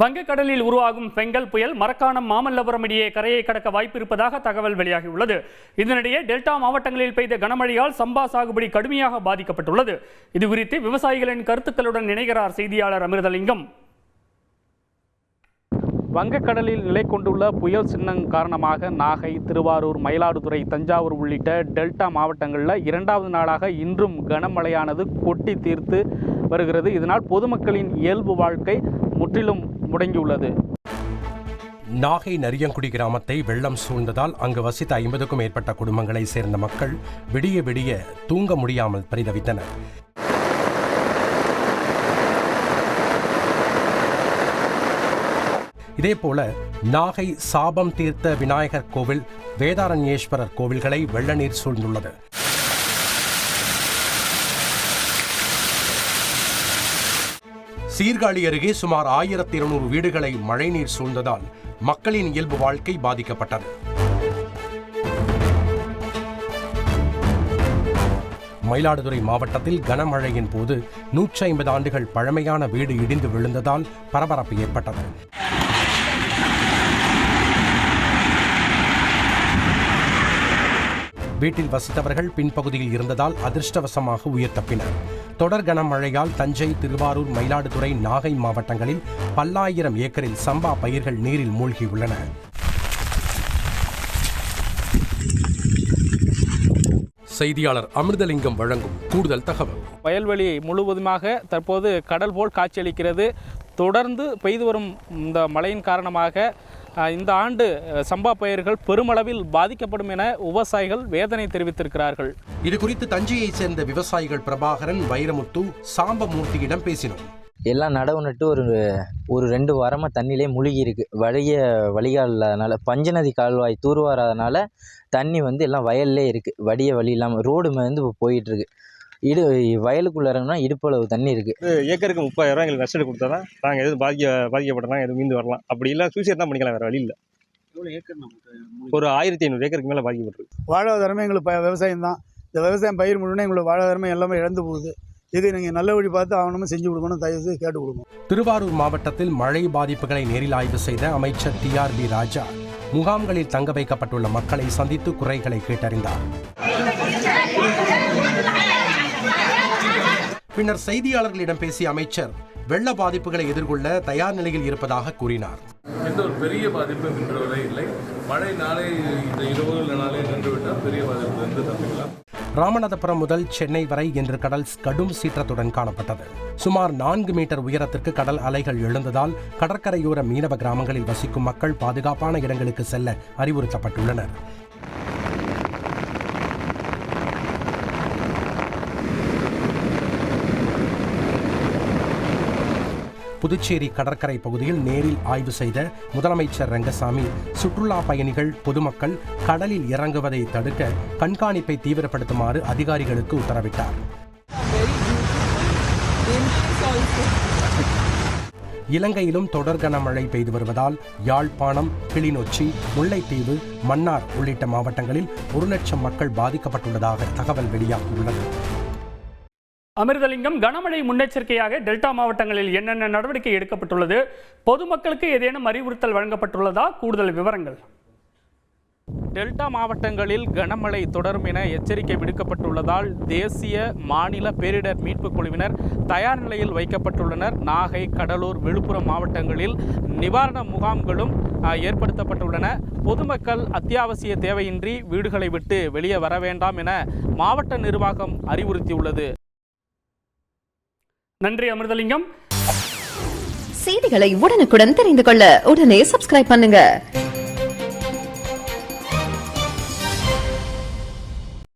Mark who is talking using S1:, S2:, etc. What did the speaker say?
S1: வங்கக்கடலில் உருவாகும் பெங்கல் புயல் மரக்காணம் மாமல்லபுரம் இடையே கரையை கடக்க வாய்ப்பு இருப்பதாக தகவல் வெளியாகியுள்ளது. இதனிடையே டெல்டா மாவட்டங்களில் பெய்த கனமழையால் சம்பா சாகுபடி கடுமையாக பாதிக்கப்பட்டுள்ளது. இதுகுறித்து விவசாயிகளின் கருத்துக்களுடன் இணைகிறார் செய்தியாளர் அமிர்தலிங்கம்.
S2: வங்கக்கடலில் நிலை கொண்டுள்ள புயல் சின்னம் காரணமாக நாகை, திருவாரூர், மயிலாடுதுறை, தஞ்சாவூர் உள்ளிட்ட டெல்டா மாவட்டங்களில் இரண்டாவது நாளாக இன்றும் கனமழையானது கொட்டி தீர்த்து வருகிறது. இதனால் பொதுமக்களின் இயல்பு வாழ்க்கை முற்றிலும் முடங்கியுள்ளது.
S3: நாகை நரியங்குடி கிராமத்தை வெள்ளம் சூழ்ந்ததால் அங்கு வசித்த 50க்கும் மேற்பட்ட குடும்பங்களை சேர்ந்த மக்கள் விடிய விடிய தூங்க முடியாமல் பரிதவித்தனர். இதேபோல நாகை சாபம் தீர்த்த விநாயகர் கோவில், வேதாரண்யேஸ்வரர் கோவில்களை வெள்ள நீர் சூழ்ந்துள்ளது. சீர்காழி அருகே சுமார் 1200 வீடுகளை மழைநீர் சூழ்ந்ததால் மக்களின் இயல்பு வாழ்க்கை பாதிக்கப்பட்டது. மயிலாடுதுறை மாவட்டத்தில் கனமழையின் போது 150 ஆண்டுகள் பழமையான வீடு இடிந்து விழுந்ததால் பரபரப்பு ஏற்பட்டது. வீட்டில் வசித்தவர்கள் பின்பகுதியில் இருந்ததால் அதிர்ஷ்டவசமாக உயிர் தப்பினர். தொடர் கனமழையால் தஞ்சை, திருவாரூர், மயிலாடுதுறை, நாகை மாவட்டங்களில் பல்லாயிரம் ஏக்கரில் சம்பா பயிர்கள் நீரில் மூழ்கியுள்ளன. செய்தியாளர் அமிர்தலிங்கம் வழங்கும் கூடுதல் தகவல்.
S2: வயல்வெளி முழுவதுமாக தற்போது கடல் போல் காட்சியளிக்கிறது. தொடர்ந்து பெய்து வரும் இந்த மழையின் காரணமாக இந்த ஆண்டு சம்பா பயிர்கள் பெருமளவில் பாதிக்கப்படும் என விவசாயிகள் வேதனை தெரிவித்திருக்கிறார்கள்.
S3: இதுகுறித்து தஞ்சையைச் சேர்ந்த விவசாயிகள் பிரபாகரன், வைரமுத்து, சாம்பமூர்த்தியிடம் பேசினோம்.
S4: எல்லாம் நடவு நட்டு ஒரு 2 வாரமாக தண்ணியிலே முழுகி இருக்கு. வழிகால் இல்லாதனால, பஞ்சநதி கால்வாய் தூர்வாராதனால தண்ணி எல்லாம் வயல்லே இருக்கு. வடிய வழி இல்லாமல் ரோடு இப்போ போயிட்டு இருக்கு. வயலுக்குள்ள இறங்கினா இடுப்பளவு தண்ணி இருக்கு.
S5: ஏக்கருக்கு 30,000 எங்களுக்கு நஷ்டம் கொடுத்தா தான் நாங்கள் எதுவும் பாதிக்கப்பட்டோம்னா எதுவும் மீண்டு வரலாம். அப்படி இல்லை சூசைட் தான் பண்ணிக்கலாம், வேற வழி இல்லை. ஒரு 1500 ஏக்கருக்கு மேலே பாதிக்கப்பட்டிருக்கு.
S6: வாழ்வாதாரமே எங்களுக்கு விவசாயம் தான். இந்த விவசாயம் பயிர் முழுவதும் எங்களுக்கு வாழ்வாதாரமே எல்லாமே இழந்து போகுது. இது நீங்கள் நல்ல வழி பார்த்து அவனும் செஞ்சு கொடுக்கணும், தயவு கேட்டு கொடுக்கணும்.
S3: திருவாரூர் மாவட்டத்தில் மழை பாதிப்புகளை நேரில் ஆய்வு செய்த அமைச்சர் TRB ராஜா முகாம்களில் தங்க வைக்கப்பட்டுள்ள மக்களை சந்தித்து குறைகளை கேட்டறிந்தார். பின்னர் செய்தியாளர்களிடம் பேசிய அமைச்சர் வெள்ள பாதிப்புகளை எதிர்கொள்ள தயார் நிலையில் இருப்பதாக கூறினார்.
S7: எந்த ஒரு பெரிய பாதிப்பு நின்றுவரை இல்லை. மழை நாளை இந்த 20 நாளே நின்றுவிட்டால் பெரிய பாதிப்பு வந்து தப்பிக்கலாம்.
S3: ராமநாதபுரம் முதல் சென்னை வரை இன்று கடல் கடும் சீற்றத்துடன் காணப்பட்டது. சுமார் 4 மீட்டர் உயரத்திற்கு கடல் அலைகள் எழுந்ததால் கடற்கரையோர மீனவ கிராமங்களில் வசிக்கும் மக்கள் பாதுகாப்பான இடங்களுக்கு செல்ல அறிவுறுத்தப்பட்டுள்ளனர். புதுச்சேரி கடற்கரை பகுதியில் நேரில் ஆய்வு செய்த முதலமைச்சர் ரங்கசாமி சுற்றுலா பயணிகள், பொதுமக்கள் கடலில் இறங்குவதை தடுக்க கண்காணிப்பை தீவிரப்படுத்துமாறு அதிகாரிகளுக்கு உத்தரவிட்டார். இலங்கையிலும் தொடர் கனமழை பெய்து வருவதால் யாழ்ப்பாணம், கிளிநொச்சி, முல்லைத்தீவு, மன்னார் உள்ளிட்ட மாவட்டங்களில் 1 லட்சம் மக்கள் பாதிக்கப்பட்டுள்ளதாக தகவல் வெளியாகியுள்ளது.
S1: அமிர்தலிங்கம், கனமழை முன்னெச்சரிக்கையாக டெல்டா மாவட்டங்களில் என்னென்ன நடவடிக்கை எடுக்கப்பட்டுள்ளது? பொதுமக்களுக்கு ஏதேனும் அறிவுறுத்தல் வழங்கப்பட்டுள்ளதா? கூடுதல் விவரங்கள்.
S2: டெல்டா மாவட்டங்களில் கனமழை தொடரும் என எச்சரிக்கை விடுக்கப்பட்டுள்ளதால் தேசிய, மாநில பேரிடர் மீட்புக் குழுவினர் தயார் நிலையில் வைக்கப்பட்டுள்ளனர். நாகை, கடலூர், விழுப்புரம் மாவட்டங்களில் நிவாரண முகாம்களும் ஏற்படுத்தப்பட்டுள்ளன. பொதுமக்கள் அத்தியாவசிய தேவையின்றி வீடுகளை விட்டு வெளியே வர வேண்டாம் என மாவட்ட நிர்வாகம் அறிவுறுத்தியுள்ளது.
S1: நன்றி அமிர்தலிங்கம்.
S8: செய்திகளை உடனுக்குடன் தெரிந்து கொள்ள உடனே சப்ஸ்கிரைப் பண்ணுங்க.